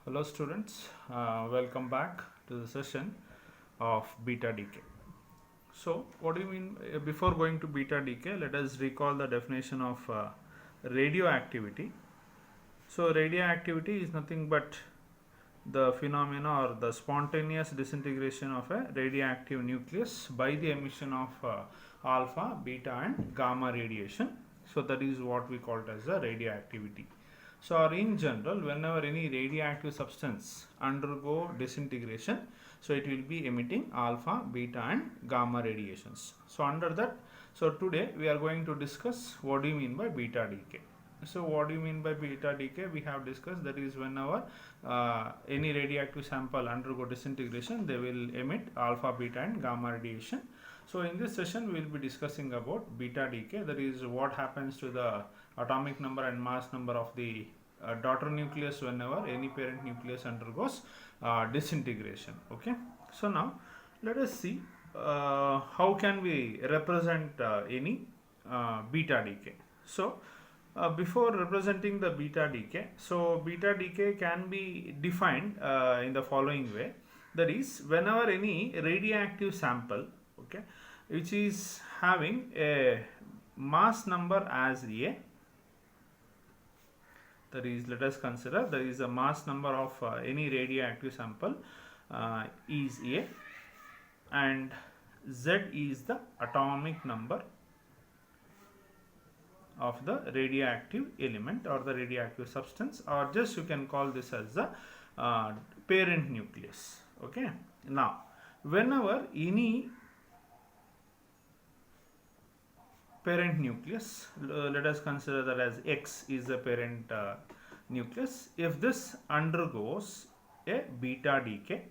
Hello students, welcome back to the session of beta decay. So what do you mean before going to beta decay? Let us recall the definition of radioactivity. So radioactivity is nothing but the phenomena or the spontaneous disintegration of a radioactive nucleus by the emission of alpha, beta and gamma radiation. So that is what we call it as the radioactivity. So or in general, whenever any radioactive substance undergo disintegration, so it will be emitting alpha, beta and gamma radiations. So under that, so today we are going to discuss what do you mean by beta decay. So what do you mean by beta decay? We have discussed that is whenever any radioactive sample undergo disintegration, they will emit alpha, beta and gamma radiation. So in this session we will be discussing about beta decay, that is what happens to the atomic number and mass number of the daughter nucleus whenever any parent nucleus undergoes disintegration. Okay, so now let us see how can we represent any beta decay. So before representing the beta decay, so beta decay can be defined in the following way, that is whenever any radioactive sample, okay, which is having a mass number as A, that is, let us consider there is a mass number of any radioactive sample is A and Z is the atomic number of the radioactive element or the radioactive substance, or just you can call this as the parent nucleus. Okay, now whenever any parent nucleus, let us consider that as X is the parent nucleus, if this undergoes a beta decay,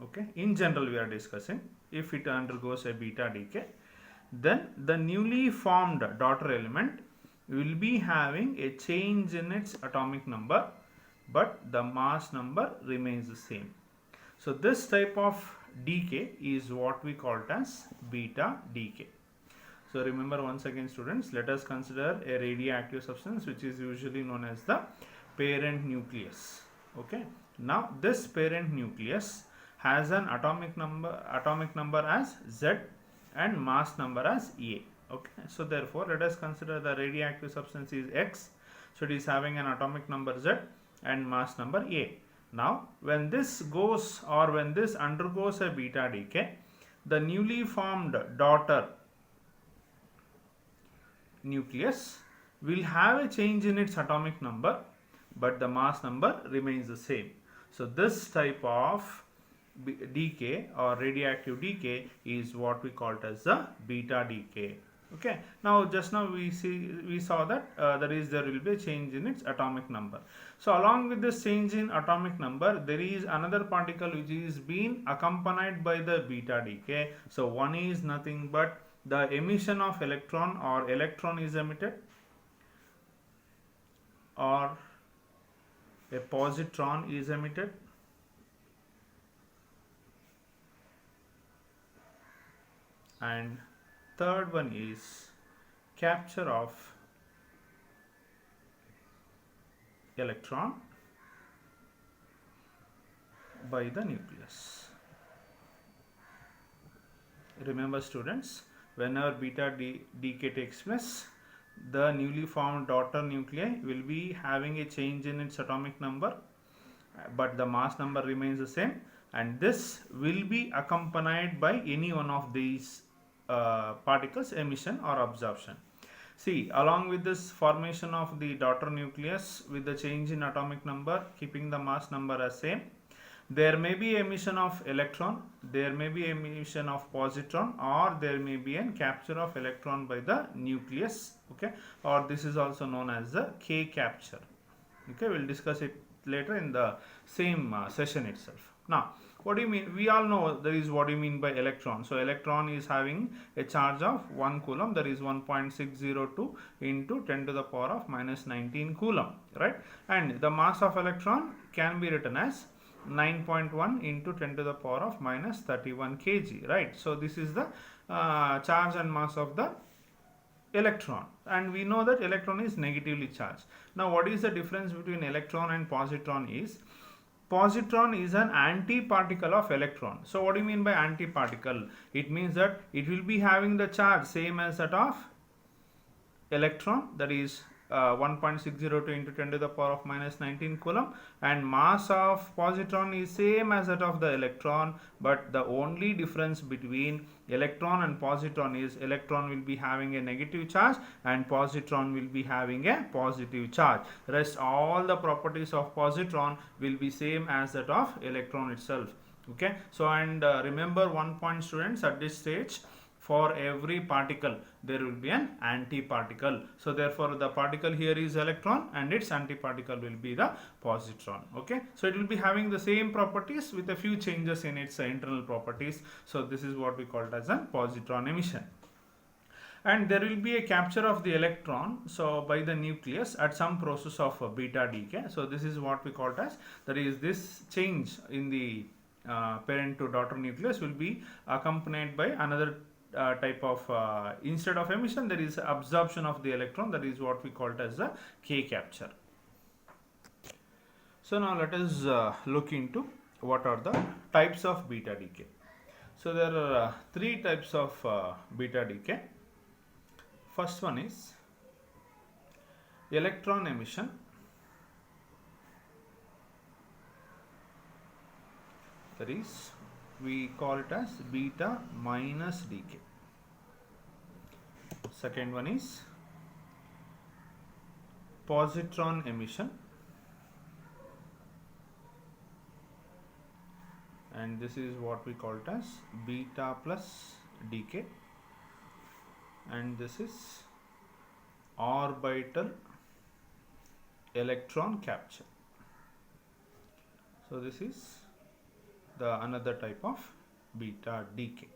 okay, in general we are discussing, if it undergoes a beta decay, then the newly formed daughter element will be having a change in its atomic number, but the mass number remains the same. So this type of decay is what we call it as beta decay. So remember once again students, let us consider a radioactive substance which is usually known as the parent nucleus. Okay, now this parent nucleus has an atomic number as Z and mass number as A. Okay, so therefore let us consider the radioactive substance is X, so it is having an atomic number Z and mass number A. Now when this goes or when this undergoes a beta decay, the newly formed daughter nucleus will have a change in its atomic number, but the mass number remains the same. So this type of decay or radioactive decay is what we call it as the beta decay. Okay, now just now we saw that there will be a change in its atomic number. So along with this change in atomic number, there is another particle which is being accompanied by the beta decay. So one is nothing but the emission of electron, or electron is emitted, or a positron is emitted, and third one is capture of electron by the nucleus. Remember students, whenever beta decay takes place, the newly formed daughter nuclei will be having a change in its atomic number, but the mass number remains the same, and this will be accompanied by any one of these particles emission or absorption. See, along with this formation of the daughter nucleus with the change in atomic number keeping the mass number as same, there may be emission of electron, there may be emission of positron, or there may be a capture of electron by the nucleus. Okay, or this is also known as the K capture. Okay, we will discuss it later in the same session itself. Now what do you mean? We all know there is what do you mean by electron. So electron is having a charge of 1 coulomb, that is 1.602 into 10 to the power of minus 19 coulomb, right? And the mass of electron can be written as 9.1 into 10 to the power of minus 31 kg, right? So this is the charge and mass of the electron, and we know that electron is negatively charged. Now what is the difference between electron and positron is, positron is an antiparticle of electron. So what do you mean by antiparticle? It means that it will be having the charge same as that of electron, that is 1.602 into 10 to the power of minus 19 coulomb, and mass of positron is same as that of the electron, but the only difference between electron and positron is electron will be having a negative charge and positron will be having a positive charge. Rest all the properties of positron will be same as that of electron itself. Okay, so and remember one point, students, at this stage, for every particle there will be an antiparticle. So therefore the particle here is electron and its antiparticle will be the positron. Okay, so it will be having the same properties with a few changes in its internal properties. So this is what we call it as a positron emission. And there will be a capture of the electron, so by the nucleus at some process of beta decay. So this is what we call it as, that is, this change in the parent to daughter nucleus will be accompanied by another type of instead of emission, there is absorption of the electron, that is what we call it as the K capture. So now let us look into what are the types of beta decay. So there are three types of beta decay. First one is electron emission, that is we call it as beta minus decay. Second one is positron emission, and this is what we call it as beta plus decay, and this is orbital electron capture. So this is the another type of beta decay.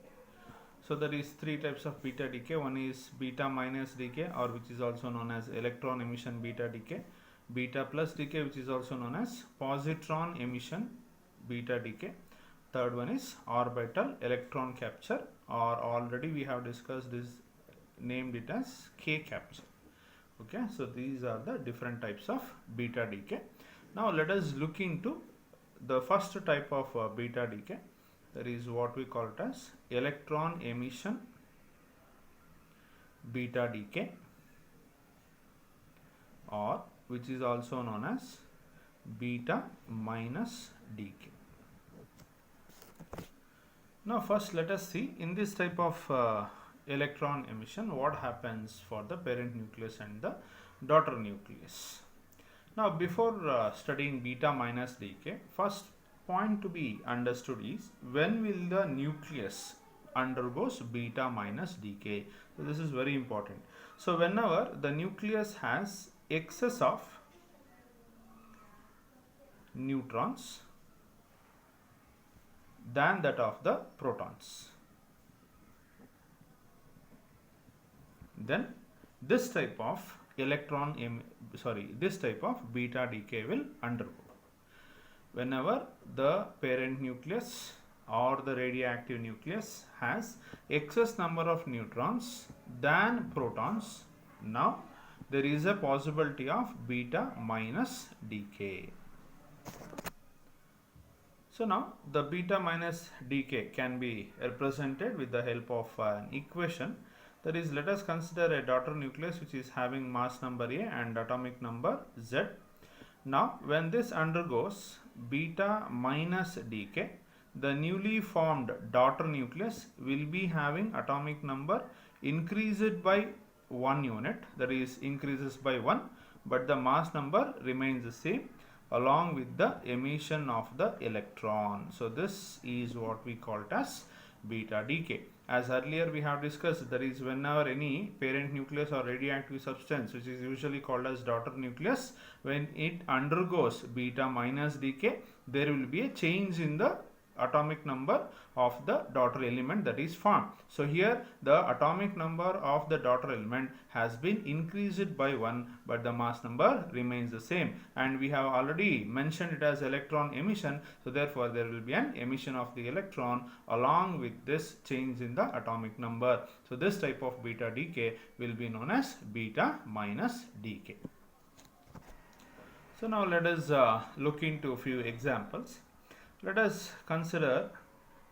So there is three types of beta decay. One is beta minus decay, or which is also known as electron emission beta decay. Beta plus decay, which is also known as positron emission beta decay. Third one is orbital electron capture, or already we have discussed this, named it as K capture. Okay, so these are the different types of beta decay. Now let us look into the first type of beta decay, that is what we call it as electron emission beta decay, or which is also known as beta minus decay. Now first let us see in this type of electron emission what happens for the parent nucleus and the daughter nucleus. Now before studying beta minus decay, first point to be understood is when will the nucleus undergoes beta minus decay. So this is very important. So whenever the nucleus has excess of neutrons than that of the protons, then this type of this type of beta decay will undergo. Whenever the parent nucleus or the radioactive nucleus has excess number of neutrons than protons, now there is a possibility of beta minus decay. So now the beta minus decay can be represented with the help of an equation. That is, let us consider a daughter nucleus which is having mass number A and atomic number Z. Now when this undergoes beta minus decay, the newly formed daughter nucleus will be having atomic number increased by 1 unit, that is increases by 1, but the mass number remains the same along with the emission of the electron. So this is what we call it as beta decay. As earlier we have discussed, that is whenever any parent nucleus or radioactive substance which is usually called as daughter nucleus, when it undergoes beta minus decay, there will be a change in the atomic number of the daughter element that is formed. So here the atomic number of the daughter element has been increased by 1, but the mass number remains the same, and we have already mentioned it as electron emission. So therefore there will be an emission of the electron along with this change in the atomic number. So this type of beta decay will be known as beta minus decay. So now let us look into a few examples. Let us consider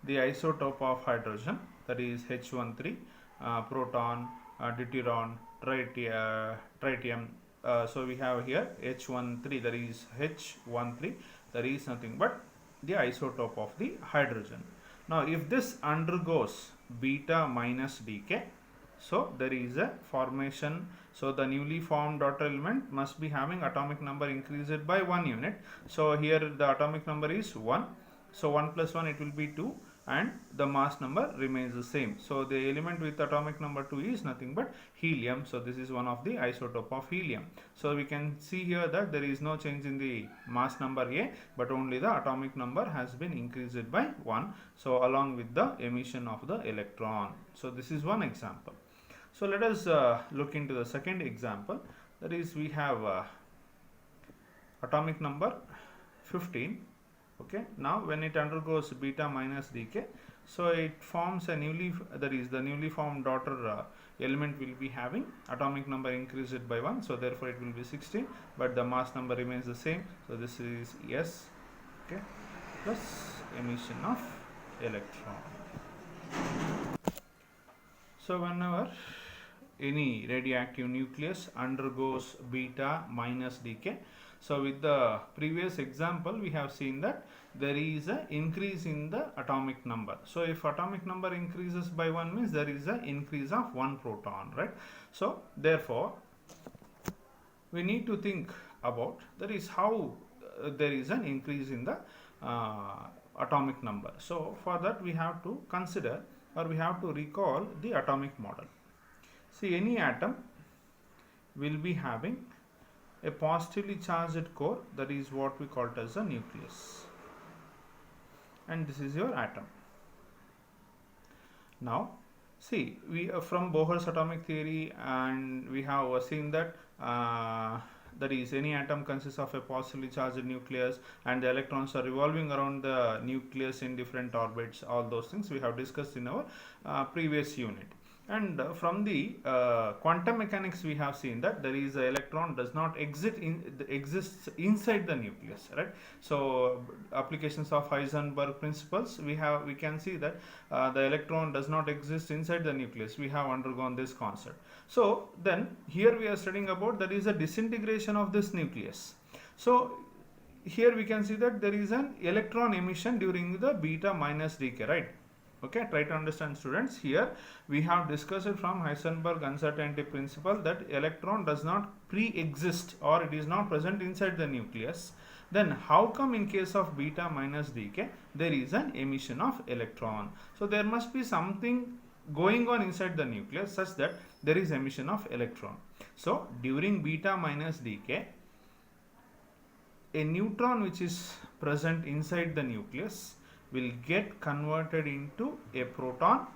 the isotope of hydrogen, that is H13, proton, deuteron, tritium. So we have here H13, that is H13, that is nothing but the isotope of the hydrogen. Now if this undergoes beta minus decay, so there is a formation. So the newly formed daughter element must be having atomic number increased by 1 unit. So here the atomic number is 1. So 1 plus 1, it will be 2, and the mass number remains the same. So the element with atomic number 2 is nothing but helium. So this is one of the isotope of helium. So we can see here that there is no change in the mass number A, but only the atomic number has been increased by 1. So along with the emission of the electron. So this is one example. So let us look into the second example. That is, we have atomic number 15. Okay, now when it undergoes beta minus decay, so it forms a newly, that is the newly formed daughter element will be having atomic number increased by 1, so therefore it will be 16, but the mass number remains the same. So this is S, okay, plus emission of electron. So whenever any radioactive nucleus undergoes beta minus decay, so with the previous example we have seen that there is an increase in the atomic number. So if atomic number increases by 1 means there is an increase of 1 proton, right? So therefore we need to think about that is how there is an increase in the atomic number. So for that we have to consider, or we have to recall the atomic model. See, any atom will be having a positively charged core, that is what we call it as a nucleus, and this is your atom. Now see, we from Bohr's atomic theory, and we have seen that that is, any atom consists of a positively charged nucleus and the electrons are revolving around the nucleus in different orbits. All those things we have discussed in our previous unit. And from the quantum mechanics we have seen that there is a electron does not exists inside the nucleus, right? So applications of Heisenberg principles, we can see that the electron does not exist inside the nucleus. We have undergone this concept. So then here we are studying about that is a disintegration of this nucleus. So here we can see that there is an electron emission during the beta minus decay, right? Okay, try to understand, students. Here we have discussed from Heisenberg uncertainty principle that electron does not pre-exist, or it is not present inside the nucleus. Then how come in case of beta minus decay there is an emission of electron? So there must be something going on inside the nucleus such that there is emission of electron. So during beta minus decay, a neutron which is present inside the nucleus will get converted into a proton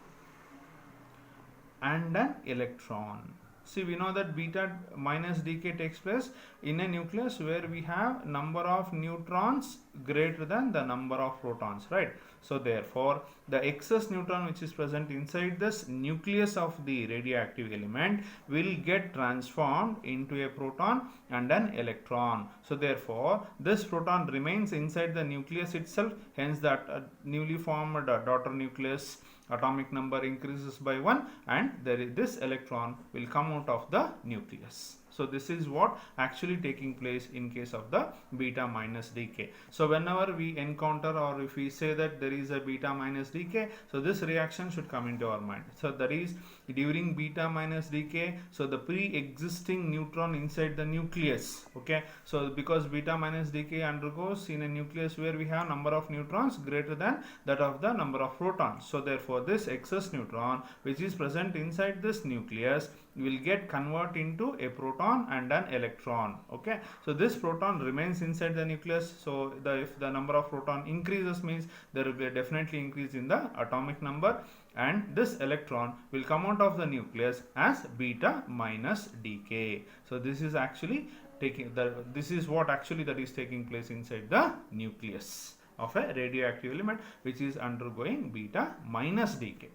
and an electron. See, we know that beta minus decay takes place in a nucleus where we have number of neutrons greater than the number of protons, right? So therefore the excess neutron which is present inside this nucleus of the radioactive element will get transformed into a proton and an electron. So therefore this proton remains inside the nucleus itself, hence that newly formed daughter nucleus atomic number increases by 1, and this electron will come out of the nucleus. So this is what actually taking place in case of the beta minus decay. So whenever we encounter, or if we say that there is a beta minus decay, so this reaction should come into our mind. So that is during beta minus decay, so the pre-existing neutron inside the nucleus, okay, so because beta minus decay undergoes in a nucleus where we have number of neutrons greater than that of the number of protons. So therefore this excess neutron which is present inside this nucleus will get converted into a proton and an electron. Okay, so this proton remains inside the nucleus. So if the number of proton increases means there will be a definitely increase in the atomic number, and this electron will come out of the nucleus as beta minus decay. So this is actually this is what actually that is taking place inside the nucleus of a radioactive element which is undergoing beta minus decay.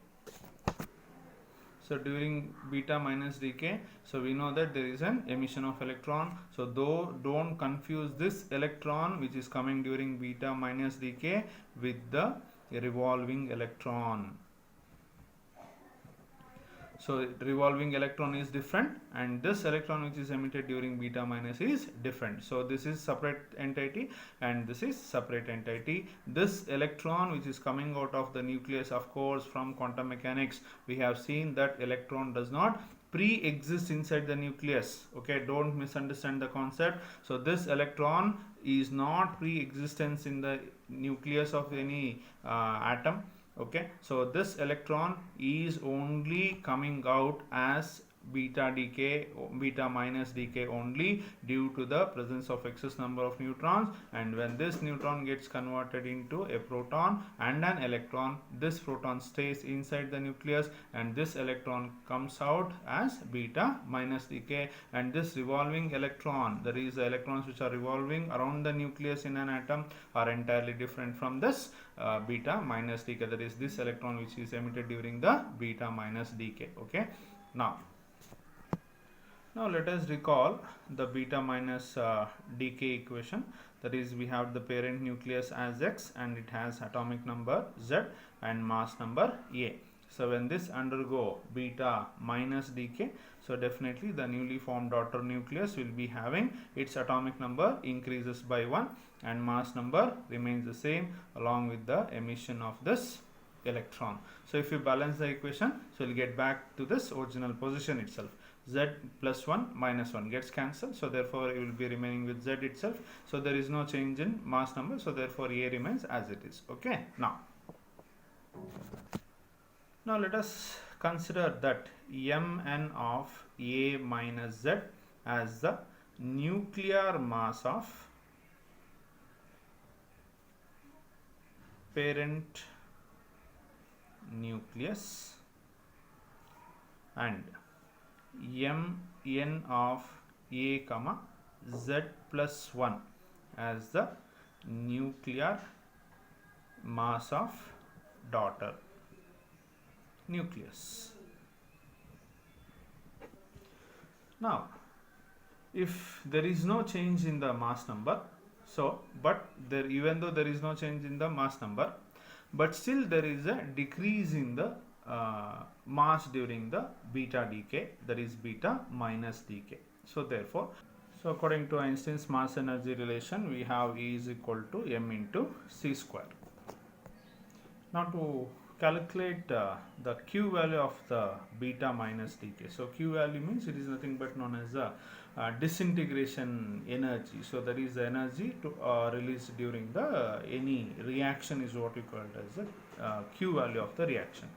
So during beta minus decay, so we know that there is an emission of electron. So though don't confuse this electron which is coming during beta minus decay with the revolving electron. So revolving electron is different, and this electron which is emitted during beta minus is different. So this is separate entity and this is separate entity. This electron which is coming out of the nucleus, of course from quantum mechanics we have seen that electron does not pre-exist inside the nucleus. Okay, don't misunderstand the concept. So this electron is not pre-existence in the nucleus of any atom. Okay, so this electron is only coming out as beta decay, beta minus decay only due to the presence of excess number of neutrons, and when this neutron gets converted into a proton and an electron, this proton stays inside the nucleus and this electron comes out as beta minus decay. And this revolving electron, there is the electrons which are revolving around the nucleus in an atom, are entirely different from this beta minus decay, that is this electron which is emitted during the beta minus decay. Okay, now let us recall the beta minus decay equation. That is, we have the parent nucleus as X and it has atomic number Z and mass number A. So when this undergo beta minus decay, so definitely the newly formed daughter nucleus will be having its atomic number increases by 1 and mass number remains the same along with the emission of this electron. So if you balance the equation, so you'll get back to this original position itself. Z plus 1 minus 1 gets cancelled, so therefore it will be remaining with Z itself. So there is no change in mass number, so therefore A remains as it is. Okay, now let us consider that Mn of A minus Z as the nuclear mass of parent nucleus and Mn of A comma Z plus 1 as the nuclear mass of daughter nucleus. Now if there is no change in the mass number, so but there, even though there is no change in the mass number, but still there is a decrease in the mass during the beta decay, that is beta minus decay. So therefore, so according to Einstein's mass energy relation, we have E is equal to m into c square. Now to calculate the Q value of the beta minus decay. So Q value means it is nothing but known as the disintegration energy. So that is the energy to released during the any reaction is what we call it as the Q value of the reaction.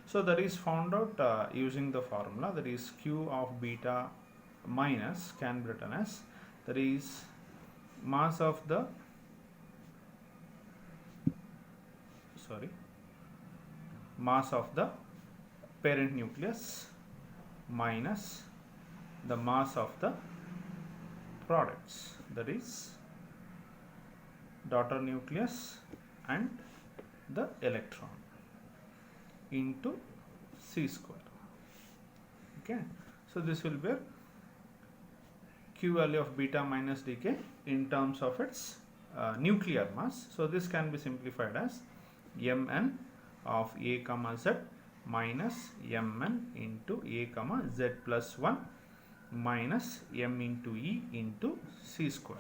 So that is found out using the formula, that is Q of beta minus can be written as, that is mass of the mass of the parent nucleus minus the mass of the products, that is daughter nucleus and the electron, into c square. Okay, so this will be Q value of beta minus decay in terms of its nuclear mass. So this can be simplified as Mn of A comma Z minus Mn into A comma Z plus 1 minus M into E into c square.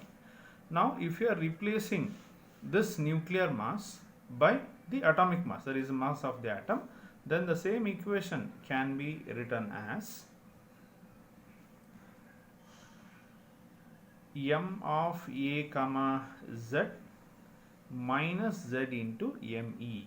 Now if you are replacing this nuclear mass by the atomic mass, that is the mass of the atom, then the same equation can be written as M of A comma Z minus Z into Me.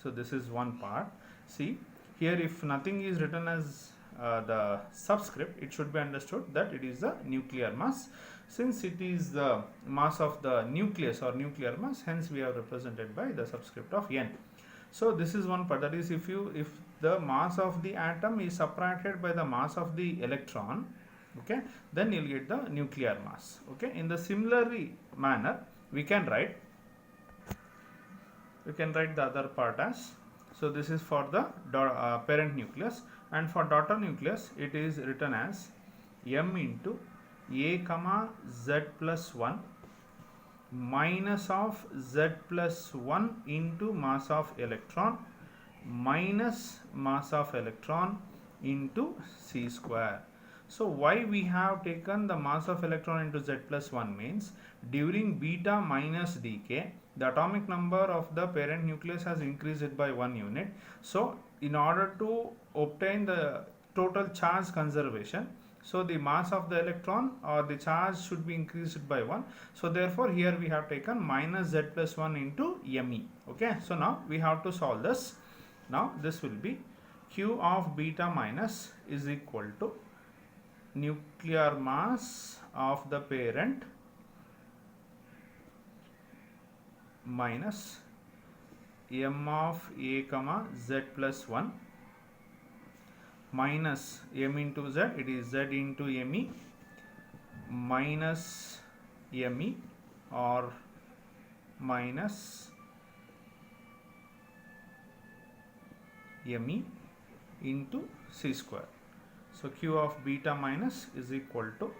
So this is one part. See here, if nothing is written as the subscript, it should be understood that it is the nuclear mass. Since it is the mass of the nucleus or nuclear mass, hence we are represented by the subscript of N. So this is one part, that is if the mass of the atom is subtracted by the mass of the electron, okay, then you'll get the nuclear mass. Okay, in the similarly manner we can write the other part as, so this is for the parent nucleus, and for daughter nucleus it is written as m into a comma z plus 1 minus of z plus 1 into mass of electron minus mass of electron into c square. So why we have taken the mass of electron into z plus 1 means during beta minus decay the atomic number of the parent nucleus has increased by 1 unit. So in order to obtain the total charge conservation, so the mass of the electron or the charge should be increased by 1. So therefore here we have taken minus z plus 1 into me. Okay, so now we have to solve this. Now this will be q of beta minus is equal to nuclear mass of the parent minus m of a comma z plus 1 minus m into z, it is z into me minus me or minus me into c square. So q of beta minus is equal to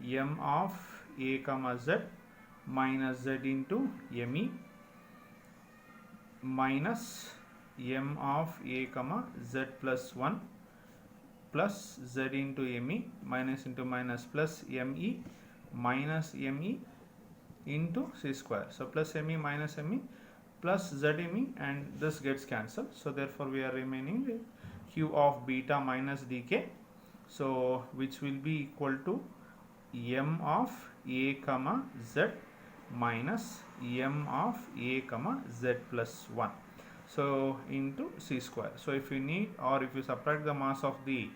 m of a comma z minus z into me minus m of a comma z plus 1 plus z into me minus into minus plus me minus me into c square. So plus me minus me plus zme and this gets cancelled. So therefore we are remaining with q of beta minus dk, so which will be equal to m of a comma z minus m of a comma z plus 1, so into c square. So if you need or if you subtract the mass of the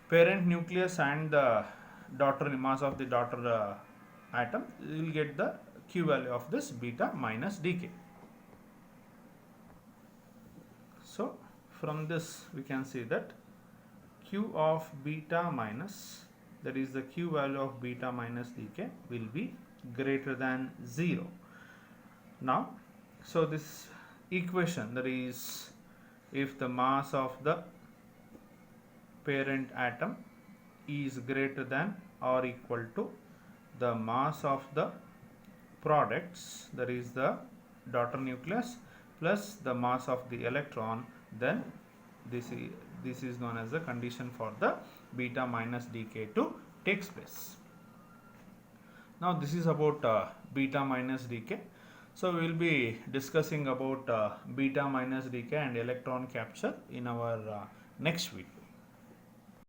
parent nucleus and the daughter mass of the daughter atom, you will get the q value of this beta minus dk. So from this we can see that q of beta minus, that is the q value of beta minus dk, will be greater than 0. Now so this equation, that is if the mass of the parent atom is greater than or equal to the mass of the products, that is the daughter nucleus plus the mass of the electron, then this is known as the condition for the beta minus decay to takes place. Now this is about beta minus decay. So we will be discussing about beta minus decay and electron capture in our next video.